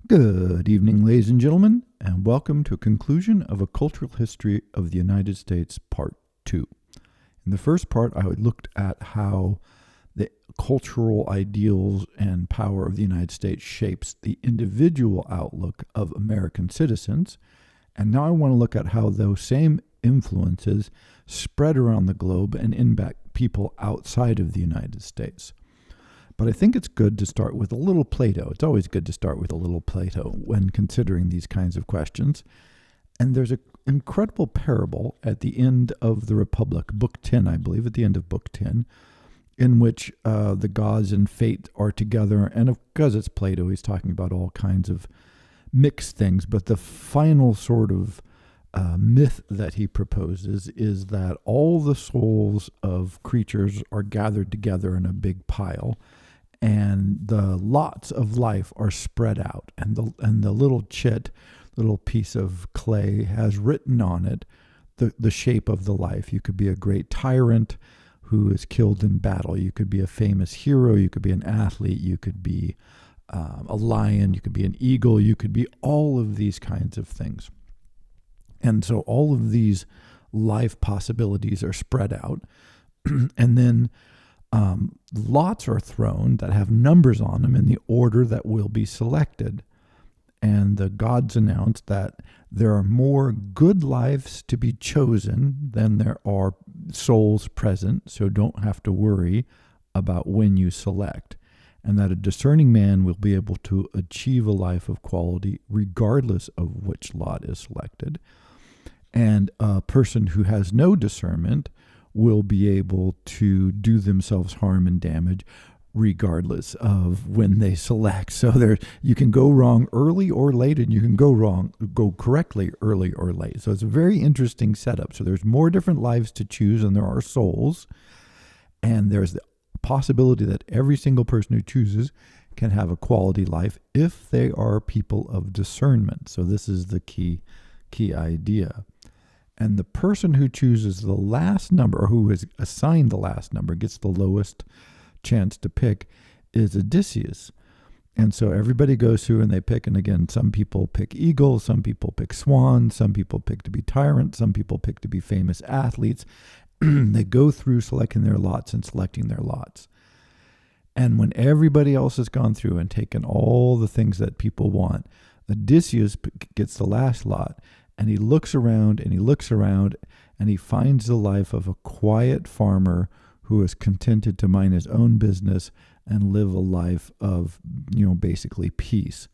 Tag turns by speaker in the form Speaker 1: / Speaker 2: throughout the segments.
Speaker 1: Good evening, ladies and gentlemen, and welcome to a conclusion of A Cultural History of the United States, Part 2. In the first part, I looked at how the cultural ideals and power of the United States shapes the individual outlook of American citizens, and now I want to look at how those same influences spread around the globe and impact people outside of the United States. But I think it's good to start with a little Plato. It's always good to start with a little Plato when considering these kinds of questions. And there's an incredible parable at the end of the Republic, Book 10, I believe, at the end of Book 10, in which the gods and fate are together. And because it's Plato, he's talking about all kinds of mixed things. But the final sort of myth that he proposes is that all the souls of creatures are gathered together in a big pile, and the lots of life are spread out, and the little little piece of clay has written on it the shape of the life. You could be a great tyrant who is killed in battle. You could be a famous hero. You could be an athlete. You could be a lion. You could be an eagle. You could be all of these kinds of things. And so all of these life possibilities are spread out. And then lots are thrown that have numbers on them in the order that will be selected. And the gods announce that there are more good lives to be chosen than there are souls present, so don't have to worry about when you select. And that a discerning man will be able to achieve a life of quality regardless of which lot is selected. And a person who has no discernment will be able to do themselves harm and damage regardless of when they select. So you can go wrong early or late, and you can go correctly early or late. So it's a very interesting setup. So there's more different lives to choose than there are souls. And there's the possibility that every single person who chooses can have a quality life if they are people of discernment. So this is the key idea. And the person who chooses the last number, or who is assigned the last number, gets the lowest chance to pick, is Odysseus. And so everybody goes through and they pick, and again, some people pick eagle, some people pick swan, some people pick to be tyrant, some people pick to be famous athletes. They go through selecting their lots and selecting their lots. And when everybody else has gone through and taken all the things that people want, Odysseus gets the last lot. And he looks around and he looks around and he finds the life of a quiet farmer who is contented to mind his own business and live a life of, basically peace.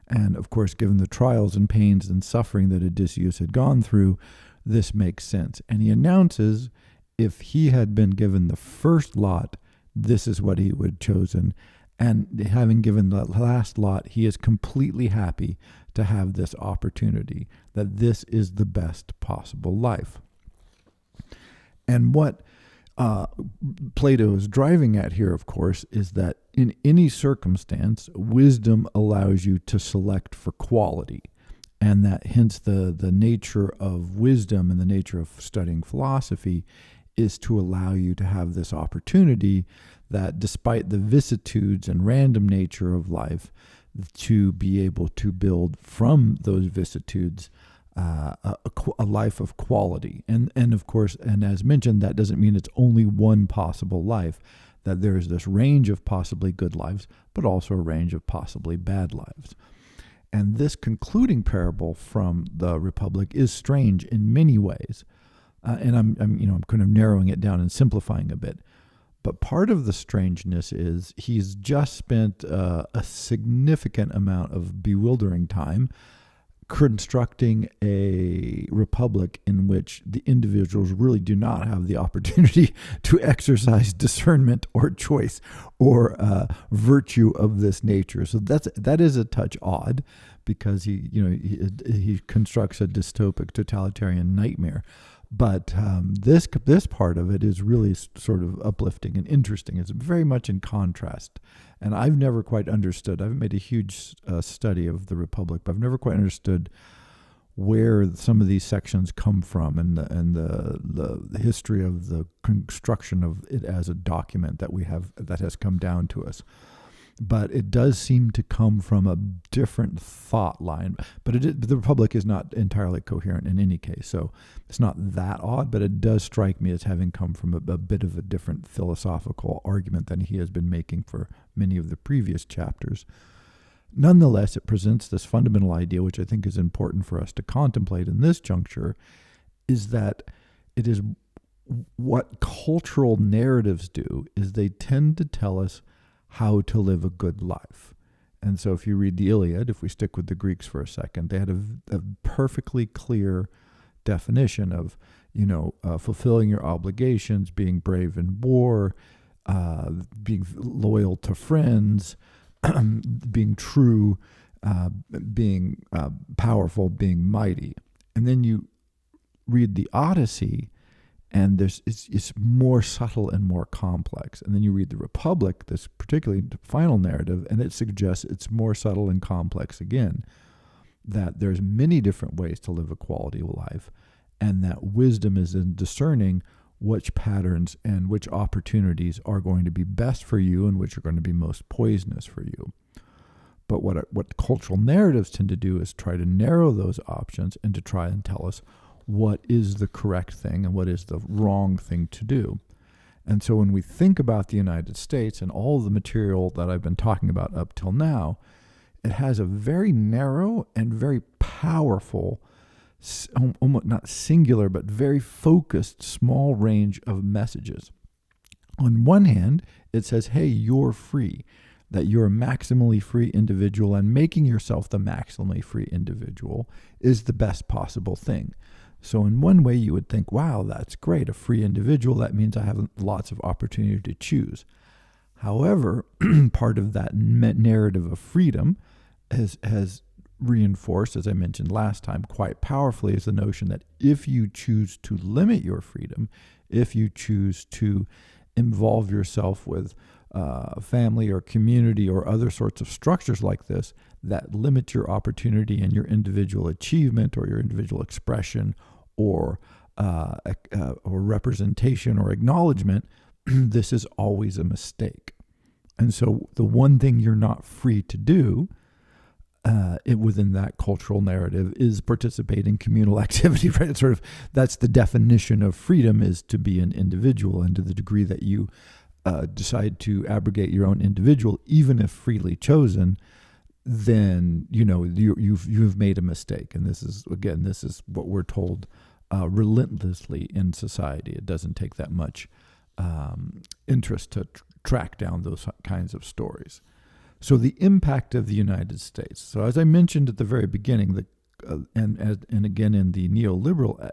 Speaker 1: And of course, given the trials and pains and suffering that Odysseus had gone through, this makes sense. And he announces if he had been given the first lot, this is what he would have chosen. And having given the last lot, he is completely happy to have this opportunity, that this is the best possible life. And what Plato is driving at here, of course, is that in any circumstance, wisdom allows you to select for quality. And that hence the nature of wisdom and the nature of studying philosophy is to allow you to have this opportunity that despite the vicissitudes and random nature of life, to be able to build from those vicissitudes a life of quality. And of course, and as mentioned, that doesn't mean it's only one possible life, that there's this range of possibly good lives, but also a range of possibly bad lives. And this concluding parable from the Republic is strange in many ways. And I'm kind of narrowing it down and simplifying a bit. But part of the strangeness is he's just spent a significant amount of bewildering time constructing a republic in which the individuals really do not have the opportunity to exercise discernment or choice or virtue of this nature. So that is a touch odd, because he constructs a dystopic totalitarian nightmare. But this part of it is really sort of uplifting and interesting. It's very much in contrast. And I've never quite understood. I've made a huge study of the Republic, but I've never quite understood where some of these sections come from, and the history of the construction of it as a document that we have, that has come down to us. but it does seem to come from a different thought line. But the Republic is not entirely coherent in any case, so it's not that odd, but it does strike me as having come from a bit of a different philosophical argument than he has been making for many of the previous chapters. Nonetheless, it presents this fundamental idea, which I think is important for us to contemplate in this juncture, is that it is what cultural narratives do is they tend to tell us how to live a good life. And so if you read the Iliad, if we stick with the Greeks for a second, they had a perfectly clear definition of, fulfilling your obligations, being brave in war, being loyal to friends, being true, being powerful, being mighty. And then you read the Odyssey, and it's more subtle and more complex. And then you read the Republic, this particularly final narrative, and it suggests it's more subtle and complex again, that there's many different ways to live a quality of life, and that wisdom is in discerning which patterns and which opportunities are going to be best for you and which are going to be most poisonous for you. But what cultural narratives tend to do is try to narrow those options and to try and tell us what is the correct thing and what is the wrong thing to do. And so when we think about the United States and all of the material that I've been talking about up till now, it has a very narrow and very powerful, almost not singular, but very focused small range of messages. On one hand, it says, hey, you're free, that you're a maximally free individual, and making yourself the maximally free individual is the best possible thing. So in one way, you would think, wow, that's great. A free individual, that means I have lots of opportunity to choose. However, part of that narrative of freedom has reinforced, as I mentioned last time, quite powerfully, is the notion that if you choose to limit your freedom, if you choose to involve yourself with family or community or other sorts of structures like this that limit your opportunity and your individual achievement or your individual expression or representation or acknowledgement, this is always a mistake. And so the one thing you're not free to do within that cultural narrative is participate in communal activity, right? It's that's the definition of freedom, is to be an individual, and to the degree that you decide to abrogate your own individual, even if freely chosen, then you've made a mistake. And this is what we're told relentlessly in society. It doesn't take that much interest to track down those kinds of stories. So the impact of the United States. So as I mentioned at the very beginning, and again in the neoliberal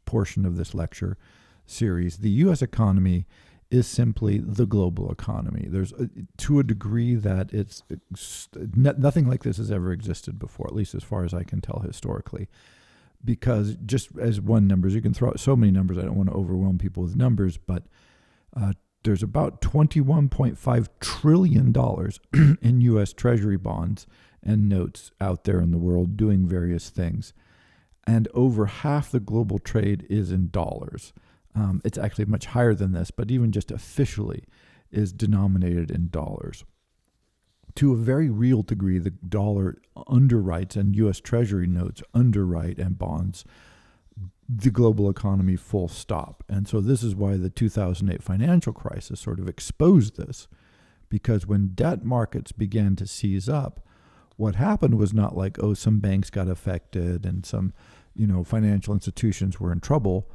Speaker 1: portion of this lecture series, the U.S. economy is simply the global economy. There's to a degree that it's nothing like this has ever existed before, at least as far as I can tell historically. Because just as one numbers, you can throw out so many numbers, I don't want to overwhelm people with numbers, but there's about $21.5 trillion in U.S. Treasury bonds and notes out there in the world doing various things. And over half the global trade is in dollars. It's actually much higher than this, but even just officially is denominated in dollars. To a very real degree, the dollar underwrites, and U.S. Treasury notes underwrite, and bonds the global economy full stop. And so this is why the 2008 financial crisis sort of exposed this, because when debt markets began to seize up, what happened was not like, oh, some banks got affected and some, financial institutions were in trouble,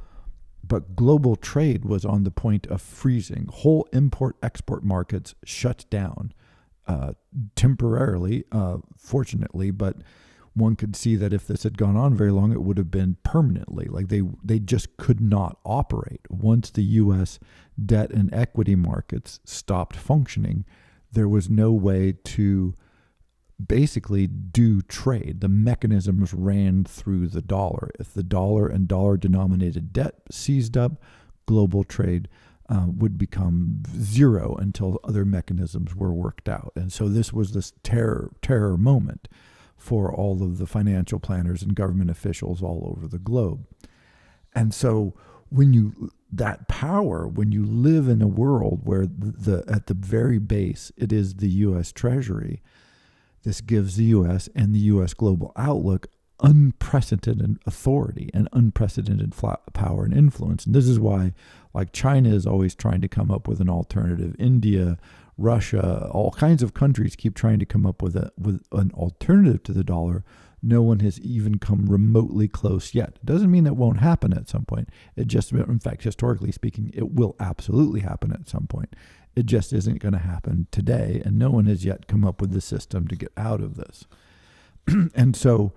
Speaker 1: but global trade was on the point of freezing. Whole import-export markets shut down temporarily, fortunately, but one could see that if this had gone on very long, it would have been permanently. Like they just could not operate. Once the U.S. debt and equity markets stopped functioning, there was no way to basically do trade. The mechanisms ran through the dollar. If the dollar and dollar-denominated debt seized up, global trade would become zero until other mechanisms were worked out. And so this was this terror moment for all of the financial planners and government officials all over the globe. And so that power, when you live in a world where at the very base it is the U.S. Treasury, this gives the U.S. and the U.S. global outlook unprecedented authority and unprecedented power and influence. And this is why, like, China is always trying to come up with an alternative. India, Russia, all kinds of countries keep trying to come up with an alternative to the dollar. No one has even come remotely close yet. It doesn't mean it won't happen at some point. It just, in fact, historically speaking, it will absolutely happen at some point. It just isn't going to happen today, and no one has yet come up with the system to get out of this. And so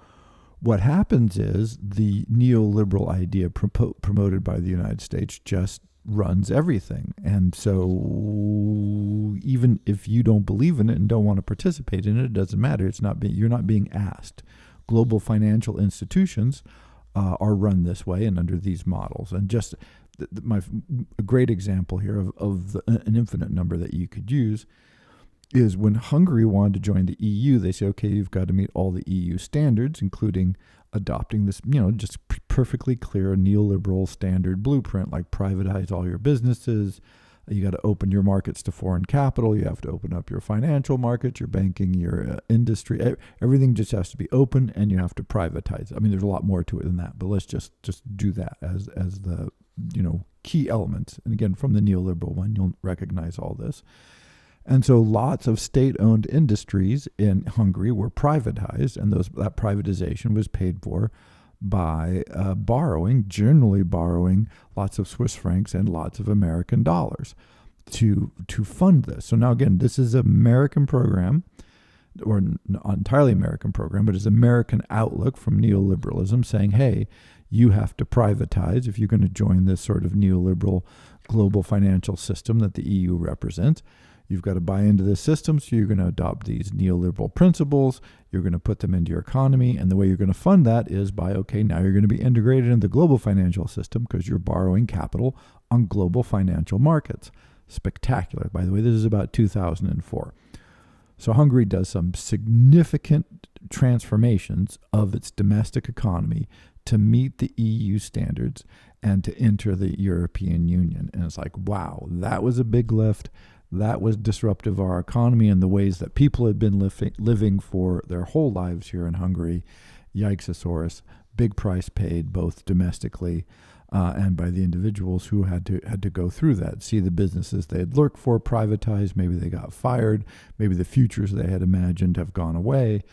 Speaker 1: what happens is the neoliberal idea promoted by the United States just runs everything. And so even if you don't believe in it and don't want to participate in it, it doesn't matter. You're not being asked. Global financial institutions are run this way and under these models. And just a great example here of an infinite number that you could use is when Hungary wanted to join the EU, they say, okay, you've got to meet all the EU standards, including adopting this, just perfectly clear neoliberal standard blueprint, like privatize all your businesses. You got to open your markets to foreign capital. You have to open up your financial markets, your banking, your industry. Everything just has to be open, and you have to privatize. I mean, there's a lot more to it than that, but let's just do that as the key elements. And again, from the neoliberal one, you'll recognize all this. And so lots of state-owned industries in Hungary were privatized, and that privatization was paid for by generally borrowing lots of Swiss francs and lots of American dollars to fund this. So now again, this is an American program, or not entirely American program, but it's American outlook from neoliberalism saying, hey, you have to privatize if you're going to join this sort of neoliberal global financial system that the EU represents. You've got to buy into this system, so you're going to adopt these neoliberal principles. You're going to put them into your economy, and the way you're going to fund that is by, okay, now you're going to be integrated into the global financial system because you're borrowing capital on global financial markets. Spectacular. By the way, this is about 2004. So Hungary does some significant transformations of its domestic economy to meet the EU standards and to enter the European Union. And it's like, wow, that was a big lift. That was disruptive of our economy in the ways that people had been living for their whole lives here in Hungary. Yikes-osaurus, big price paid both domestically and by the individuals who had to go through that. See the businesses they had worked for privatized, maybe they got fired, maybe the futures they had imagined have gone away.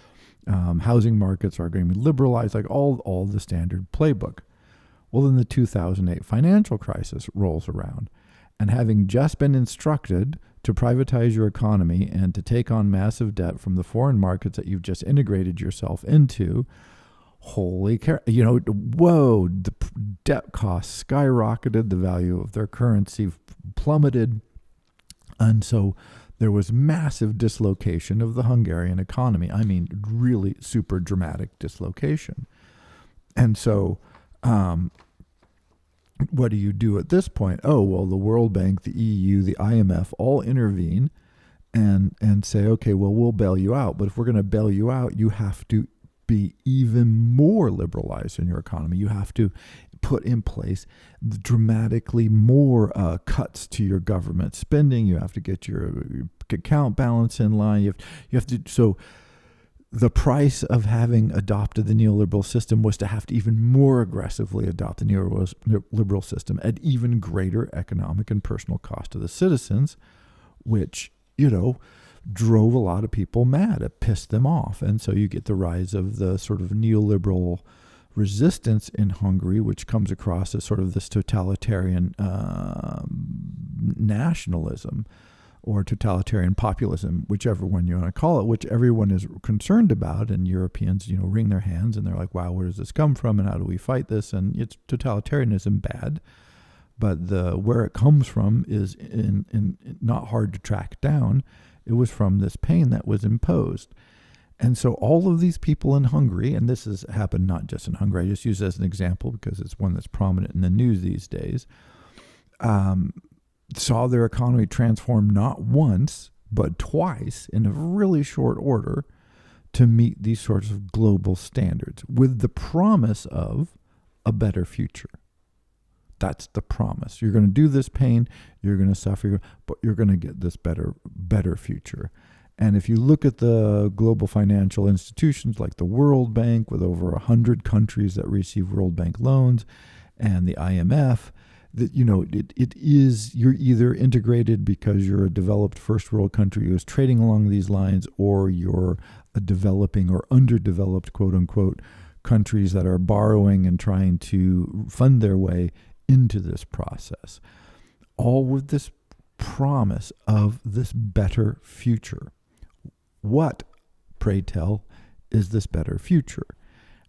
Speaker 1: Housing markets are going to be liberalized, like all the standard playbook. Well, then the 2008 financial crisis rolls around. And having just been instructed to privatize your economy and to take on massive debt from the foreign markets that you've just integrated yourself into, holy cow, whoa, the debt costs skyrocketed, the value of their currency plummeted. And so there was massive dislocation of the Hungarian economy. I mean, really super dramatic dislocation. And so, what do you do at this point? Oh, well, the World Bank, the EU, the IMF all intervene and say, okay, well, we'll bail you out. But if we're going to bail you out, you have to be even more liberalized in your economy. You have to put in place dramatically more cuts to your government spending. You have to get your account balance in line. You have to. So the price of having adopted the neoliberal system was to have to even more aggressively adopt the neoliberal system at even greater economic and personal cost to the citizens, which, drove a lot of people mad. It pissed them off. And so you get the rise of the sort of neoliberal resistance in Hungary, which comes across as sort of this totalitarian nationalism, or totalitarian populism, whichever one you want to call it, which everyone is concerned about. And Europeans, wring their hands and they're like, wow, where does this come from and how do we fight this? And it's totalitarianism bad, but where it comes from is in not hard to track down. It was from this pain that was imposed. And so all of these people in Hungary, and this has happened not just in Hungary, I just use it as an example because it's one that's prominent in the news these days, saw their economy transform not once, but twice in a really short order to meet these sorts of global standards with the promise of a better future. That's the promise. You're going to do this pain, you're going to suffer, but you're going to get this better future. And if you look at the global financial institutions like the World Bank, with over 100 countries that receive World Bank loans, and the IMF, that it is, you're either integrated because you're a developed first world country who's trading along these lines, or you're a developing or underdeveloped, quote unquote, countries that are borrowing and trying to fund their way into this process, all with this promise of this better future. What, pray tell, is this better future?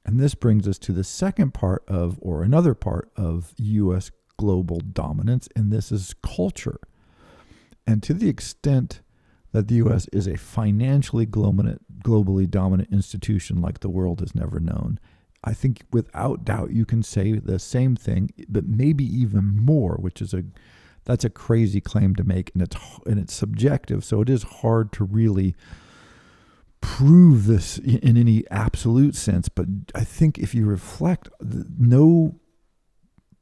Speaker 1: And this brings us to the second part of, or another part of, U.S. global dominance, and this is culture. And to the extent that the U.S. is a financially globally dominant institution like the world has never known, I think without doubt you can say the same thing, but maybe even more, which is that's a crazy claim to make, and it's subjective, so it is hard to really prove this in any absolute sense. But I think if you reflect, no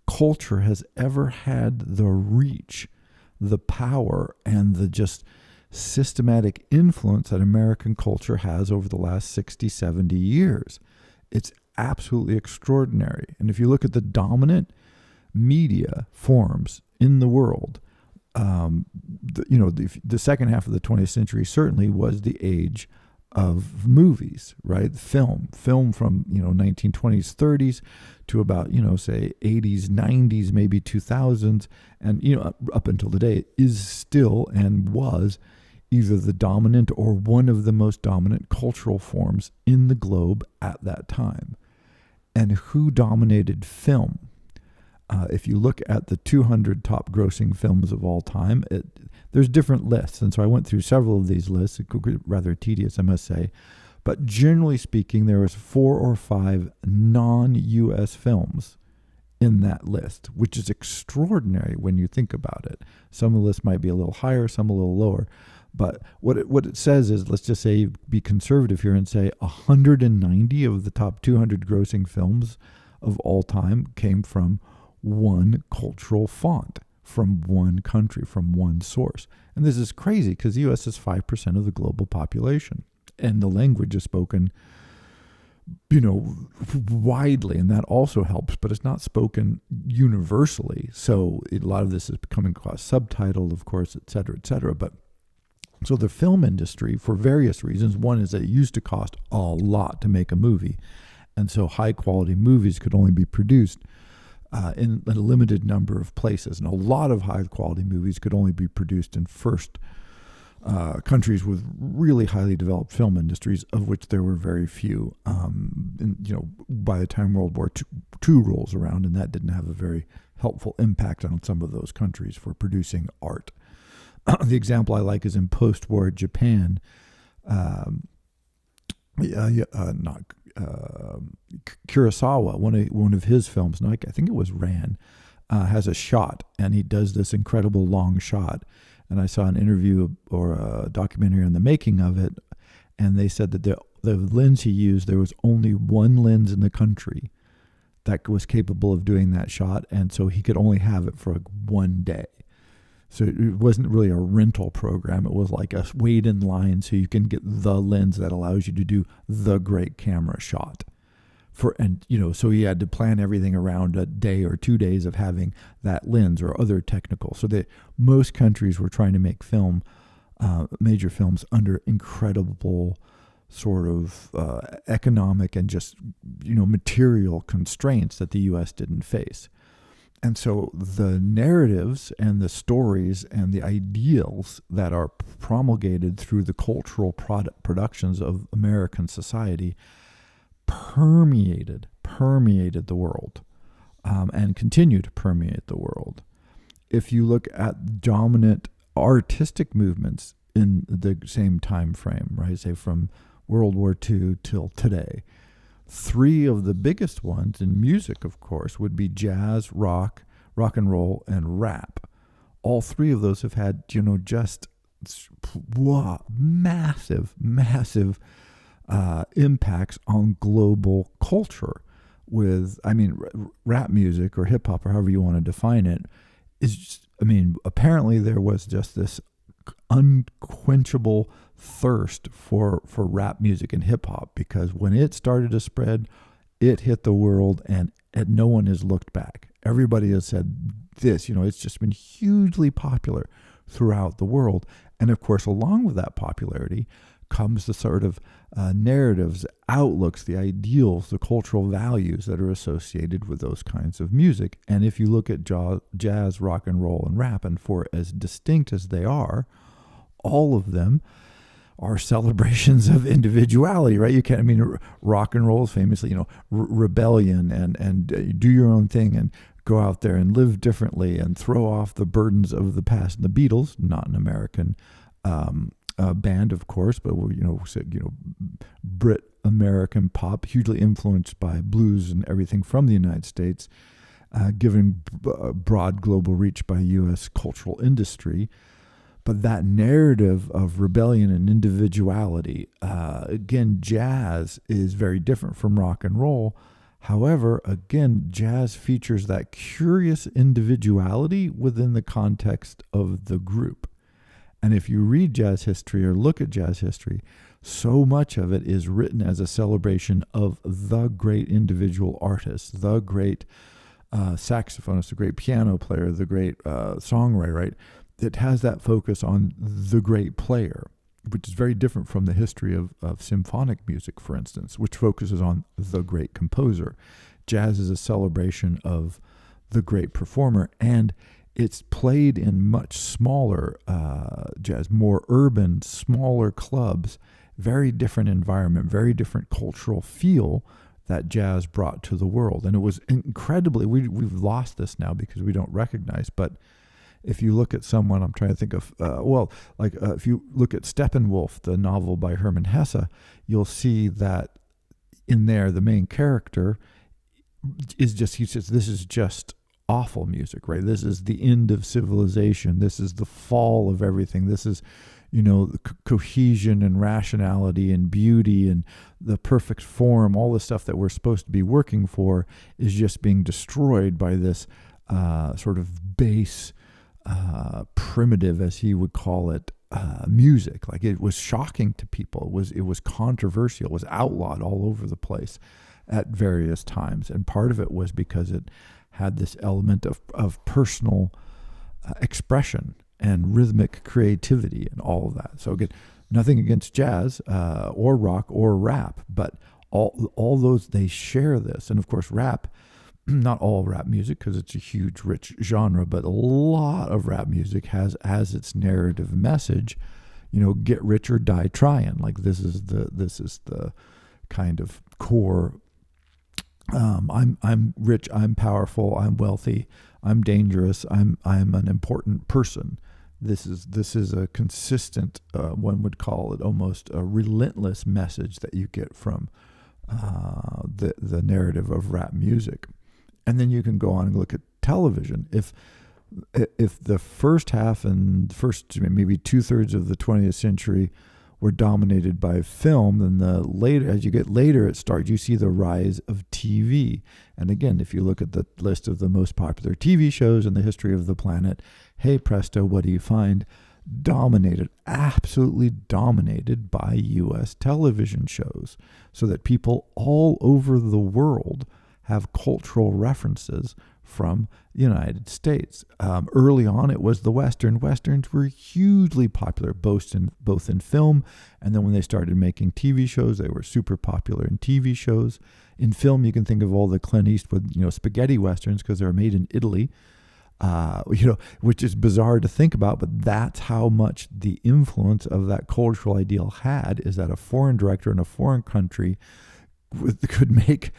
Speaker 1: culture has ever had the reach, the power, and the just systematic influence that American culture has over the last 60, 70 years. It's absolutely extraordinary. And if you look at the dominant media forms in the world, the second half of the 20th century certainly was the age of movies, right? Film from 1920s, 30s to about say 80s, 90s, maybe 2000s, and up until today is still and was either the dominant or one of the most dominant cultural forms in the globe at that time. And who dominated film? If you look at the 200 top grossing films of all time, there's different lists. And so I went through several of these lists. It could be rather tedious, I must say. But generally speaking, there was 4 or 5 non-U.S. films in that list, which is extraordinary when you think about it. Some of the lists might be a little higher, some a little lower. But what it says is, let's just say, be conservative here and say 190 of the top 200 grossing films of all time came from one cultural font, from one country, from one source. And this is crazy because the U.S. is 5% of the global population, and the language is spoken, widely, and that also helps, but it's not spoken universally. So a lot of this is coming across subtitled, of course, et cetera, et cetera. But so the film industry, for various reasons, one is that it used to cost a lot to make a movie, and so high quality movies could only be produced in a limited number of places, and a lot of high quality movies could only be produced in first countries with really highly developed film industries, of which there were very few. By the time World War II rolls around, and that didn't have a very helpful impact on some of those countries for producing art. The example I like is in post-war Japan. Kurosawa, one of his films, I think it was Ran, has a shot, and he does this incredible long shot. And I saw an interview or a documentary on the making of it, and they said that the lens he used, there was only one lens in the country that was capable of doing that shot, and so he could only have it for one day. So it wasn't really a rental program. It was like a wait in line so you can get the lens that allows you to do the great camera shot. So he had to plan everything around a day or 2 days of having that lens or other technical. So that most countries were trying to make film, major films, under incredible sort of economic and just material constraints that the U.S. didn't face. And so the narratives and the stories and the ideals that are promulgated through the cultural productions of American society permeated the world, and continue to permeate the world. If you look at dominant artistic movements in the same time frame, right, say from World War II till today, 3 of the biggest ones in music, of course, would be jazz, rock and roll, and rap. All 3 of those have had, just massive impacts on global culture. I mean, rap music or hip hop or however you want to define it is just, I mean, apparently there was just this unquenchable thirst for rap music and hip hop, because when it started to spread, it hit the world, and no one has looked back. Everybody has said this, it's just been hugely popular throughout the world. And of course, along with that popularity comes the sort of narratives, outlooks, the ideals, the cultural values that are associated with those kinds of music. And if you look at jazz, rock and roll, and rap, and for as distinct as they are, all of them are celebrations of individuality, right? You can't, I mean, rock and roll is famously, rebellion and do your own thing and go out there and live differently and throw off the burdens of the past. And the Beatles, not an American band, of course, but Brit American pop, hugely influenced by blues and everything from the United States, given broad global reach by U.S. cultural industry. But that narrative of rebellion and individuality, again, jazz is very different from rock and roll. However, again, jazz features that curious individuality within the context of the group. And if you read jazz history or look at jazz history, so much of it is written as a celebration of the great individual artist, the great saxophonist, the great piano player, the great songwriter, right? It has that focus on the great player, which is very different from the history of symphonic music, for instance, which focuses on the great composer. Jazz is a celebration of the great performer, and it's played in much smaller jazz, more urban, smaller clubs, very different environment, very different cultural feel that jazz brought to the world. And it was incredibly, we've lost this now because we don't recognize, but if you look at someone, I'm trying to think of, if you look at Steppenwolf, the novel by Hermann Hesse, you'll see that in there, the main character he says, this is just awful music, right? This is the end of civilization. This is the fall of everything. This is, the cohesion and rationality and beauty and the perfect form, all the stuff that we're supposed to be working for is just being destroyed by this sort of base, primitive, as he would call it, music. Like, it was shocking to people. It was controversial. It was outlawed all over the place at various times. And part of it was because it had this element of personal expression and rhythmic creativity and all of that. So again, nothing against jazz or rock or rap, but all those, they share this. And of course, rap, not all rap music, because it's a huge, rich genre, but a lot of rap music has as its narrative message, get rich or die trying. Like, this is the kind of core. I'm rich, I'm powerful, I'm wealthy, I'm dangerous, I'm an important person. This is a consistent, one would call it almost a relentless message that you get from the narrative of rap music. And then you can go on and look at television. If the first half and first maybe 2/3 of the 20th century were dominated by film, then as you get later you see the rise of TV. And again, if you look at the list of the most popular TV shows in the history of the planet, hey presto, what do you find? Absolutely dominated by U.S. television shows, so that people all over the world have cultural references from the United States. Early on, it was the Western. Westerns were hugely popular, both in film, and then when they started making TV shows, they were super popular in TV shows. In film, you can think of all the Clint Eastwood, spaghetti westerns, because they were made in Italy, which is bizarre to think about, but that's how much the influence of that cultural ideal had, is that a foreign director in a foreign country could make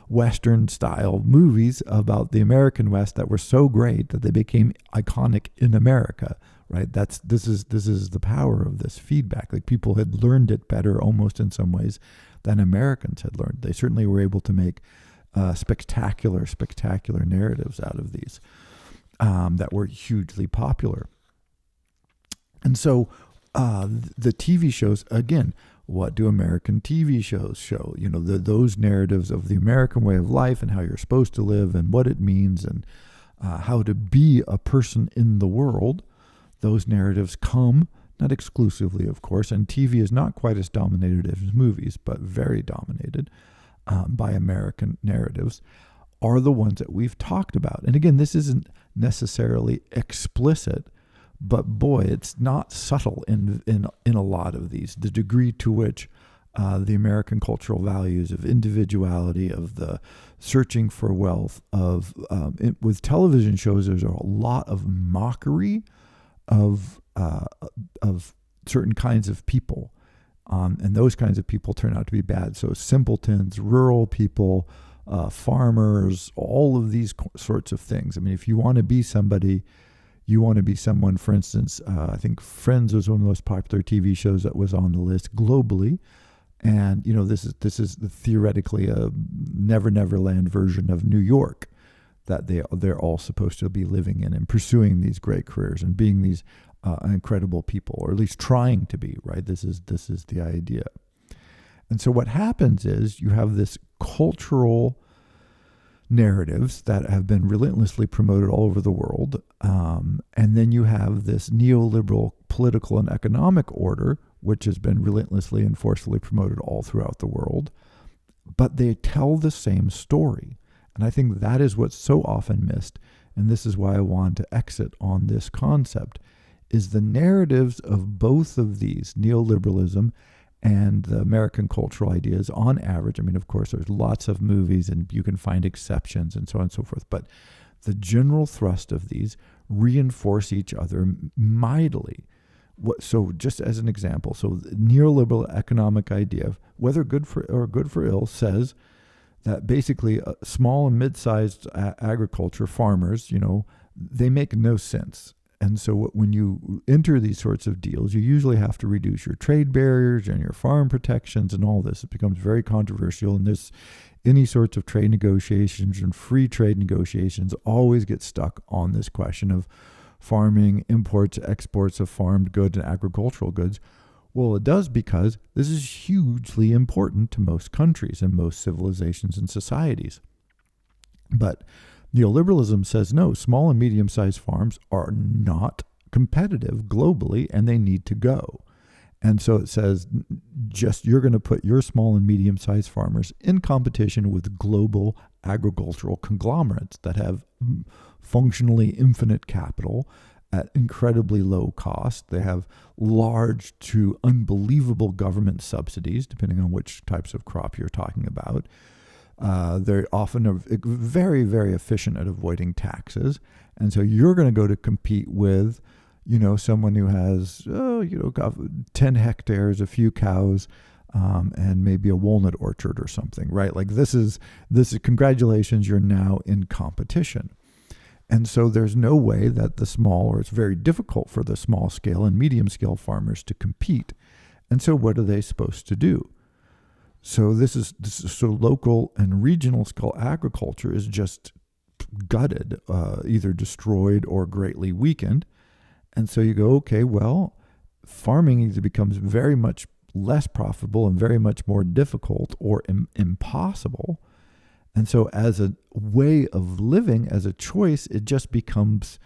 Speaker 1: Western-style movies about the American West that were so great that they became iconic in America, right? This is the power of this feedback. Like, people had learned it better, almost in some ways, than Americans had learned. They certainly were able to make spectacular narratives out of these that were hugely popular. And so the TV shows, again, What do American TV shows show? Those narratives of the American way of life and how you're supposed to live and what it means and how to be a person in the world. Those narratives come, not exclusively, of course, and TV is not quite as dominated as movies, but very dominated by American narratives, are the ones that we've talked about. And again, this isn't necessarily explicit, but boy, it's not subtle in a lot of these. The degree to which the American cultural values of individuality, of the searching for wealth, with television shows, there's a lot of mockery of certain kinds of people, and those kinds of people turn out to be bad. So simpletons, rural people, farmers, all of these sorts of things. I mean, if you want to be somebody, you want to be someone. For instance, I think Friends was one of the most popular TV shows that was on the list globally. And, this is theoretically a Never Never Land version of New York that they're all supposed to be living in and pursuing these great careers and being these incredible people, or at least trying to be, right? This is the idea. And so what happens is you have this cultural narratives that have been relentlessly promoted all over the world. And then you have this neoliberal political and economic order, which has been relentlessly and forcefully promoted all throughout the world. But they tell the same story. And I think that is what's so often missed. And this is why I want to exit on this concept, is the narratives of both of these, neoliberalism and the American cultural ideas, on average. I mean, of course, there's lots of movies and you can find exceptions and so on and so forth, but the general thrust of these reinforce each other mightily. So just as an example, so the neoliberal economic idea, whether good for ill, says that basically small and mid-sized agriculture farmers, they make no sense. And so when you enter these sorts of deals, you usually have to reduce your trade barriers and your farm protections and all this. It becomes very controversial. And any sorts of trade negotiations and free trade negotiations always get stuck on this question of farming, imports, exports of farmed goods and agricultural goods. Well, it does because this is hugely important to most countries and most civilizations and societies. But neoliberalism says no, small and medium-sized farms are not competitive globally and they need to go. And so it says you're going to put your small and medium-sized farmers in competition with global agricultural conglomerates that have functionally infinite capital at incredibly low cost. They have large to unbelievable government subsidies, depending on which types of crop you're talking about. They're often very, very efficient at avoiding taxes. And so you're going to go to compete with, someone who has, 10 hectares, a few cows, and maybe a walnut orchard or something, right? Like this is congratulations, you're now in competition. And so there's no way that or it's very difficult for the small scale and medium scale farmers to compete. And so what are they supposed to do? So so local and regional scale agriculture is just gutted, either destroyed or greatly weakened. And so you go, okay, well, farming either becomes very much less profitable and very much more difficult or impossible. And so as a way of living, as a choice, it just becomes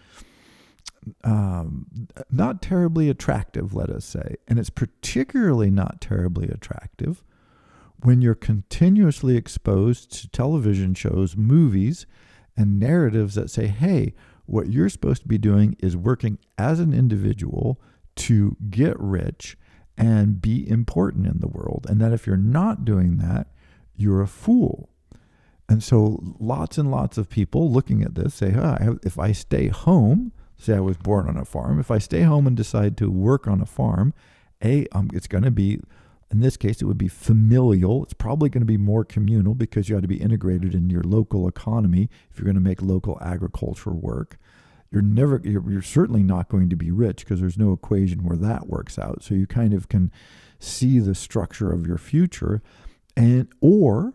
Speaker 1: not terribly attractive, let us say. And it's particularly not terribly attractive when you're continuously exposed to television shows, movies, and narratives that say, hey, what you're supposed to be doing is working as an individual to get rich and be important in the world. And that if you're not doing that, you're a fool. And so lots and lots of people looking at this say, if I stay home, say I was born on a farm, if I stay home and decide to work on a farm, it's going to be, in this case, it would be familial. It's probably going to be more communal because you have to be integrated in your local economy if you're going to make local agriculture work. You're certainly not going to be rich because there's no equation where that works out. So you kind of can see the structure of your future, or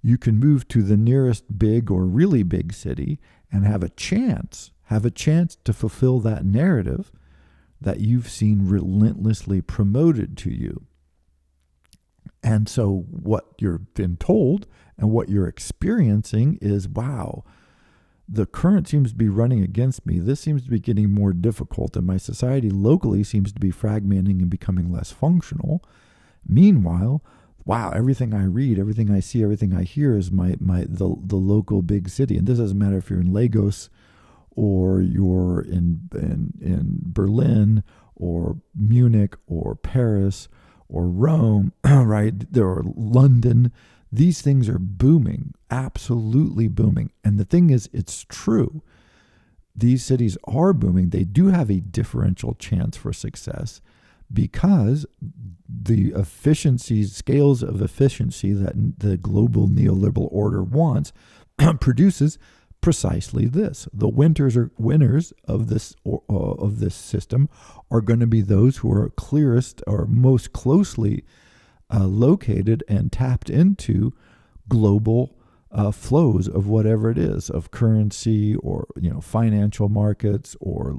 Speaker 1: you can move to the nearest big or really big city and have a chance to fulfill that narrative that you've seen relentlessly promoted to you. And so what you're been told and what you're experiencing is, wow, the current seems to be running against me. This seems to be getting more difficult, and my society locally seems to be fragmenting and becoming less functional. Meanwhile, wow, everything I read, everything I see, everything I hear is the local big city. And this doesn't matter if you're in Lagos or you're in Berlin or Munich or Paris or Rome, right? Or London. These things are booming, absolutely booming. And the thing is, it's true. These cities are booming. They do have a differential chance for success because the scales of efficiency that the global neoliberal order wants produces precisely this. The winners of this system are going to be those who are clearest or most closely located and tapped into global flows of whatever it is, of currency or financial markets or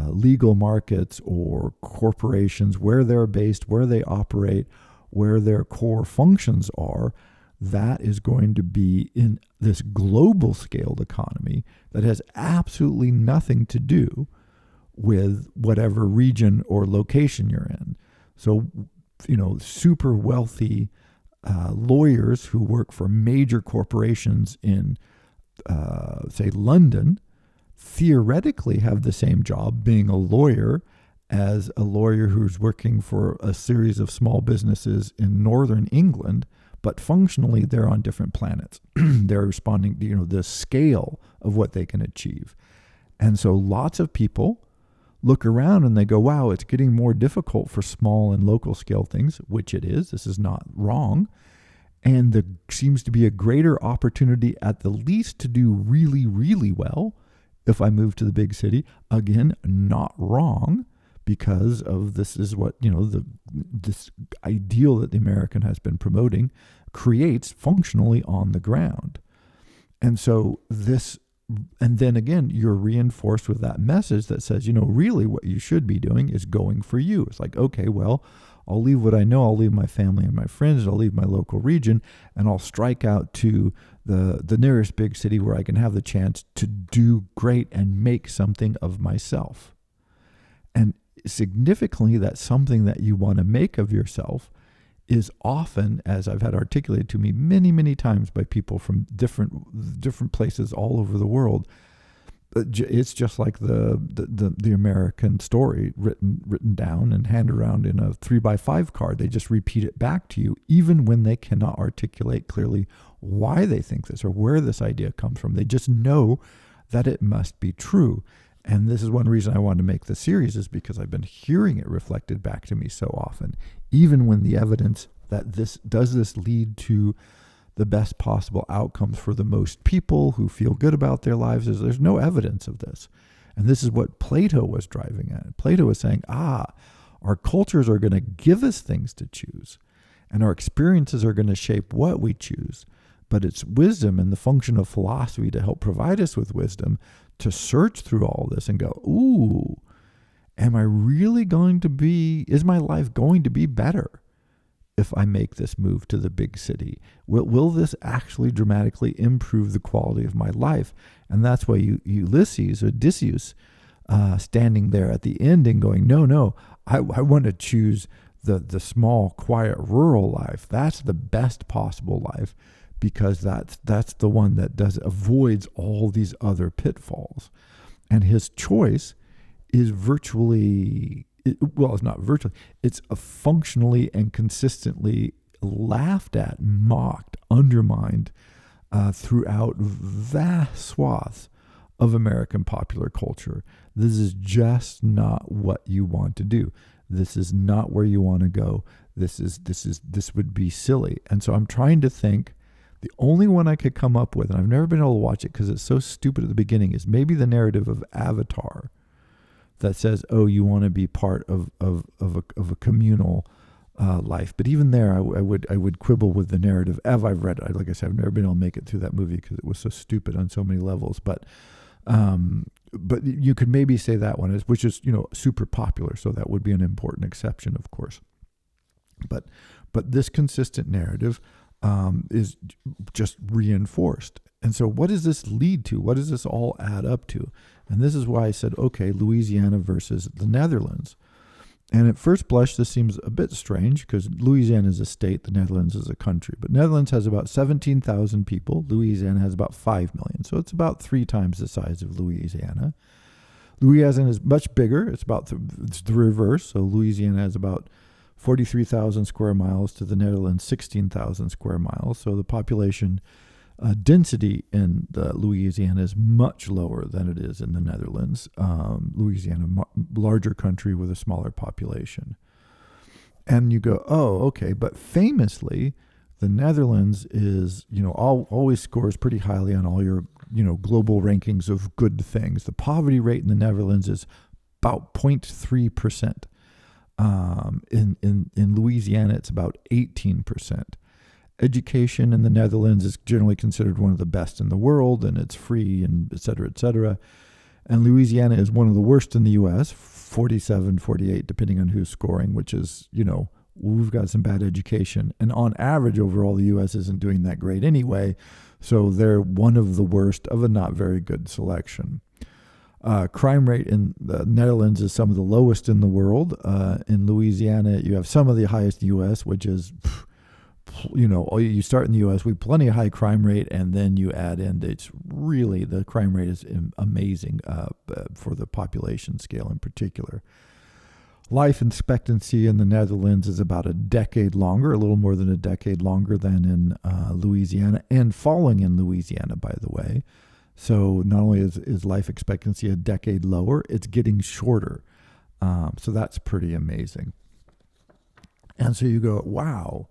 Speaker 1: legal markets or corporations, where they're based, where they operate, where their core functions are. That is going to be in this global scaled economy that has absolutely nothing to do with whatever region or location you're in. So, super wealthy lawyers who work for major corporations in, say, London, theoretically have the same job being a lawyer as a lawyer who's working for a series of small businesses in northern England, but functionally they're on different planets. They're responding to, the scale of what they can achieve. And so lots of people look around and they go, wow, it's getting more difficult for small and local scale things, which it is. This is not wrong. And there seems to be a greater opportunity at the least to do really, really well if I move to the big city. Again, not wrong, because of this is what, this ideal that the American has been promoting creates functionally on the ground. And so and then again, you're reinforced with that message that says, really what you should be doing is going for you. It's like, okay, well, I'll leave what I know. I'll leave my family and my friends. I'll leave my local region, and I'll strike out to the nearest big city where I can have the chance to do great and make something of myself. And significantly, that's something that you want to make of yourself is often, as I've had articulated to me many, many times by people from different places all over the world, it's just like the American story written down and handed around in a 3x5 card. They just repeat it back to you, even when they cannot articulate clearly why they think this or where this idea comes from. They just know that it must be true. And this is one reason I wanted to make the series, is because I've been hearing it reflected back to me so often, even when the evidence that this lead to the best possible outcomes for the most people who feel good about their lives, there's no evidence of this. And this is what Plato was driving at. Plato was saying, our cultures are going to give us things to choose, and our experiences are going to shape what we choose. But it's wisdom and the function of philosophy to help provide us with wisdom to search through all this and go, ooh, is my life going to be better if I make this move to the big city? Will this actually dramatically improve the quality of my life? And that's why Odysseus, standing there at the end and going, no, I want to choose the small, quiet, rural life. That's the best possible life, because that's the one that avoids all these other pitfalls. And his choice is it's a functionally and consistently laughed at, mocked, undermined throughout vast swaths of American popular culture. This is just not what you want to do. This is not where you want to go. This would be silly. And so I'm trying to think. The only one I could come up with, and I've never been able to watch it because it's so stupid at the beginning, is maybe the narrative of Avatar that says, oh, you want to be part of a communal life. But even there, I would quibble with the narrative. I've read it. Like I said, I've never been able to make it through that movie because it was so stupid on so many levels. But you could maybe say that one which is super popular. So that would be an important exception, of course. But But this consistent narrative is just reinforced. And so what does this lead to? What does this all add up to? And this is why I said, okay, Louisiana versus the Netherlands. And at first blush, this seems a bit strange because Louisiana is a state, the Netherlands is a country. But Netherlands has about 17,000 people. Louisiana has about 5 million. So it's about 3 times the size of Louisiana. Louisiana is much bigger. It's the reverse. So Louisiana has about 43,000 square miles to the Netherlands, 16,000 square miles. So the population density in Louisiana is much lower than it is in the Netherlands. Louisiana, larger country with a smaller population. And you go, oh, okay. But famously, the Netherlands is, always scores pretty highly on all your, global rankings of good things. The poverty rate in the Netherlands is about 0.3%. In Louisiana, it's about 18%. Education in the Netherlands is generally considered one of the best in the world, and it's free, and et cetera, et cetera. And Louisiana is one of the worst in the U.S., 47, 48, depending on who's scoring, which is, we've got some bad education. And on average, overall, the U.S. isn't doing that great anyway. So they're one of the worst of a not very good selection. Crime rate in the Netherlands is some of the lowest in the world. In Louisiana, you have some of the highest U.S., which is... you start in the U.S., we have plenty of high crime rate, and then you add in, it's really, the crime rate is amazing for the population scale in particular. Life expectancy in the Netherlands is about a decade longer, a little more than a decade longer than in Louisiana, and falling in Louisiana, by the way. So not only is life expectancy a decade lower, it's getting shorter. So that's pretty amazing. And so you go, wow.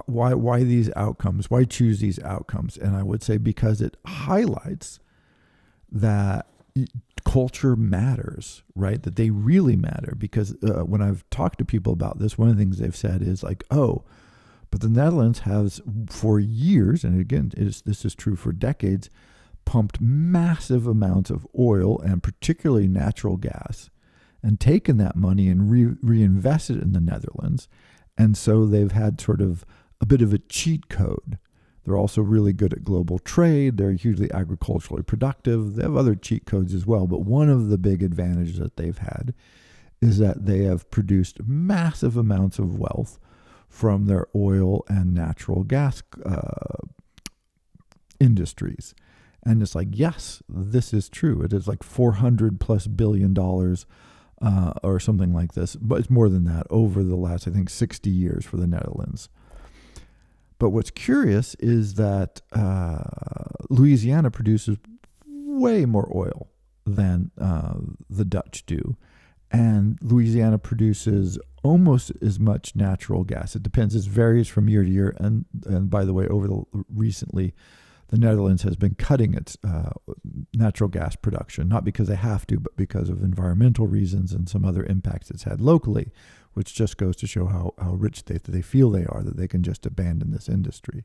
Speaker 1: Why these outcomes? Why choose these outcomes? And I would say because it highlights that culture matters, right? That they really matter. Because when I've talked to people about this, one of the things they've said is like, oh, but the Netherlands has for years, and again, this is true for decades, pumped massive amounts of oil and particularly natural gas, and taken that money and reinvested it in the Netherlands. And so they've had sort of a bit of a cheat code. They're also really good at global trade. They're hugely agriculturally productive. They have other cheat codes as well. But one of the big advantages that they've had is that they have produced massive amounts of wealth from their oil and natural gas industries. And it's like, yes, this is true. It is like $400+ billion or something like this, but it's more than that over the last, I think, 60 years for the Netherlands. But what's curious is that Louisiana produces way more oil than the Dutch do, and Louisiana produces almost as much natural gas. It depends; it varies from year to year. And by the way, recently, the Netherlands has been cutting its natural gas production, not because they have to, but because of environmental reasons and some other impacts it's had locally, which just goes to show how rich they feel they are, that they can just abandon this industry.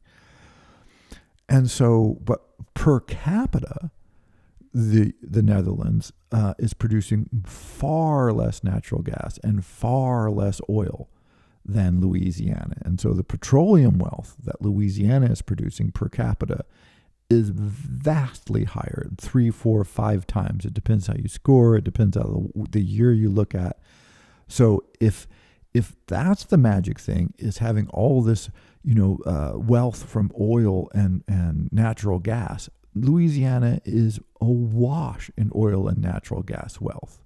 Speaker 1: And so, but per capita, the Netherlands is producing far less natural gas and far less oil than Louisiana. And so the petroleum wealth that Louisiana is producing per capita is vastly higher, 3, 4, 5 times. It depends how you score. It depends on the year you look at. So if that's the magic thing, is having all this, wealth from oil and natural gas, Louisiana is awash in oil and natural gas wealth.